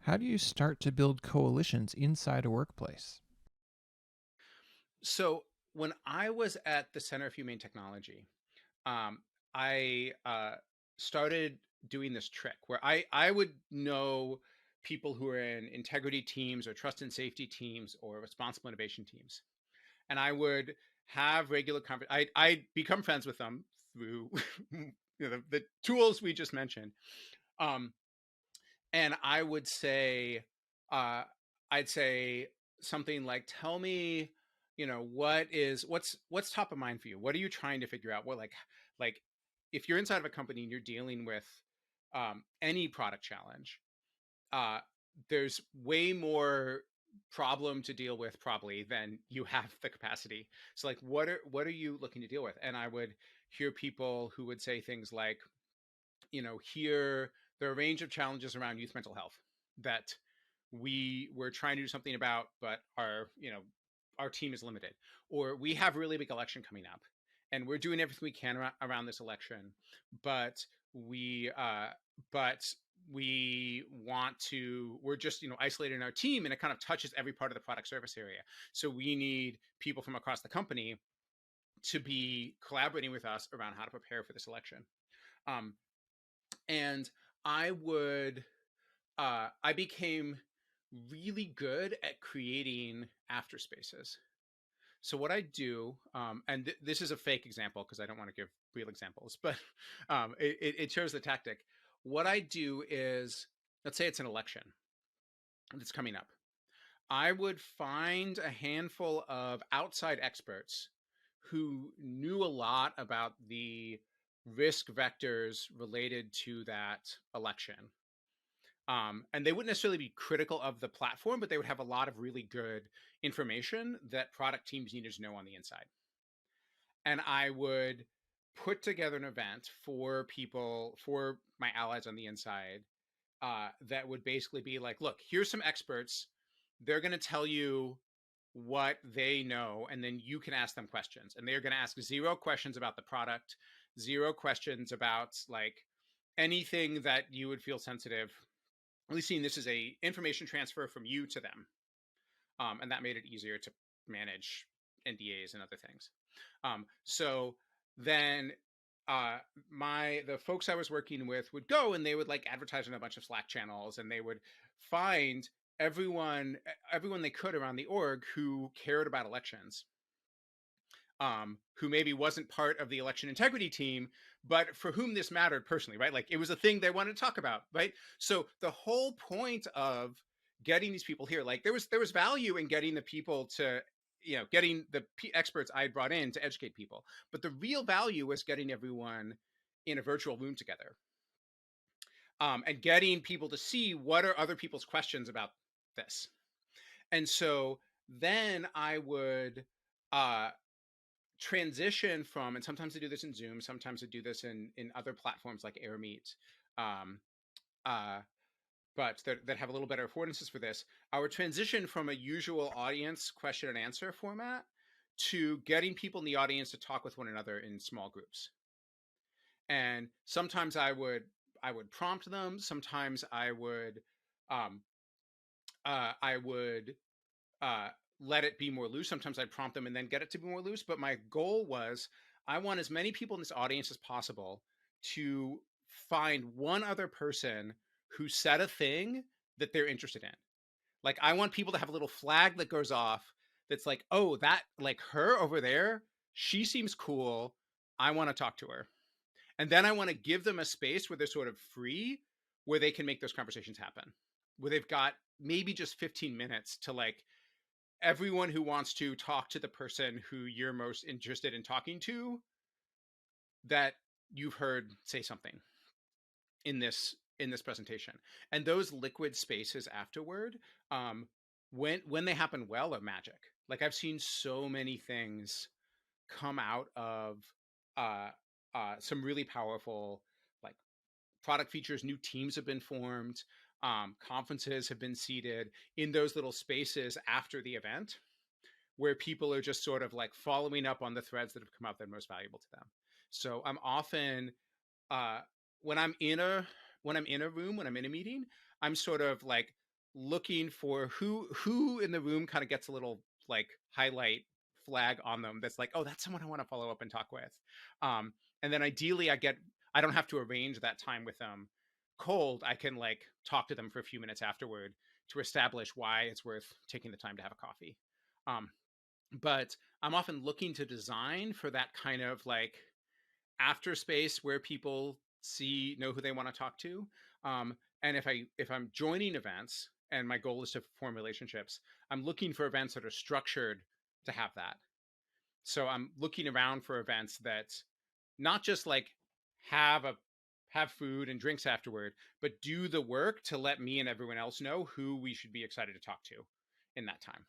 How do you start to build coalitions inside a workplace? So when I was at the Center of Humane Technology, um, I started doing this trick where I would know people who are in integrity teams or trust and safety teams or responsible innovation teams, and I would have regular I'd become friends with them through the tools we just mentioned, um, and I would say, uh, I'd say something like, "Tell me, what's top of mind for you? What are you trying to figure out? What like if you're inside of a company and you're dealing with any product challenge, uh, there's way more problem to deal with probably than you have the capacity. So like, what are you looking to deal with?" And I would hear people who would say things like, here there are a range of challenges around youth mental health that we were trying to do something about, but our team is limited, or we have a really big election coming up, and we're doing everything we can around this election, but we uh, but we want to we're just isolated in our team, and it kind of touches every part of the product service area. So we need people from across the company to be collaborating with us around how to prepare for this election. um, and I became really good at creating after spaces. So what I do, and this is a fake example because I don't want to give real examples, but it shows the tactic. What I do is, let's say it's an election that's coming up. I would find a handful of outside experts who knew a lot about the risk vectors related to that election. And they wouldn't necessarily be critical of the platform, but they would have a lot of really good information that product teams needed to know on the inside. And I would put together an event for people, for my allies on the inside, that would basically be like, look, here's some experts. They're going to tell you what they know, and then you can ask them questions. And they're going to ask zero questions about the product, zero questions about like anything that you would feel sensitive, at least seeing this as a information transfer from you to them, and that made it easier to manage NDAs and other things. So then uh, my the folks I was working with would go and they would like advertise on a bunch of Slack channels, and they would find everyone they could around the org who cared about elections, who maybe wasn't part of the election integrity team, but for whom this mattered personally, right? Like it was a thing they wanted to talk about, right? So the whole point of getting these people here, like there was value in getting the people to, getting the experts I brought in to educate people, but the real value was getting everyone in a virtual room together, and getting people to see what are other people's questions about this. And so then I would uh, transition from, and sometimes I do this in Zoom, sometimes I do this in other platforms like AirMeet, um, uh, but that have a little better affordances for this. Our transition from a usual audience question and answer format to getting people in the audience to talk with one another in small groups. And sometimes I would prompt them. Sometimes um, I would uh, let it be more loose. Sometimes I'd prompt them and then get it to be more loose. But my goal was I want as many people in this audience as possible to find one other person who said a thing that they're interested in. Like I want people to have a little flag that goes off that's like, oh, that like her over there, she seems cool. I want to talk to her. And then I want to give them a space where they're sort of free, where they can make those conversations happen, where they've got maybe just 15 minutes to like everyone who wants to talk to the person who you're most interested in talking to that you've heard say something in this presentation. And those liquid spaces afterward, um when they happen well, are magic. Like I've seen so many things come out of uh some really powerful like product features. New teams have been formed, conferences have been seated in those little spaces after the event, where people are just sort of like following up on the threads that have come out that are most valuable to them. So I'm often, uh, when I'm in a when I'm in a room, when I'm in a meeting, I'm sort of like looking for who in the room kind of gets a little like highlight flag on them that's like, oh, that's someone I want to follow up and talk with. um and then ideally I don't have to arrange that time with them cold. I can like talk to them for a few minutes afterward to establish why it's worth taking the time to have a coffee. um but I'm often looking to design for that kind of like after space where people know who they want to talk to. And if I'm joining events and my goal is to form relationships, I'm looking for events that are structured to have that. So I'm looking around for events that not just like have a have food and drinks afterward, but do the work to let me and everyone else know who we should be excited to talk to in that time.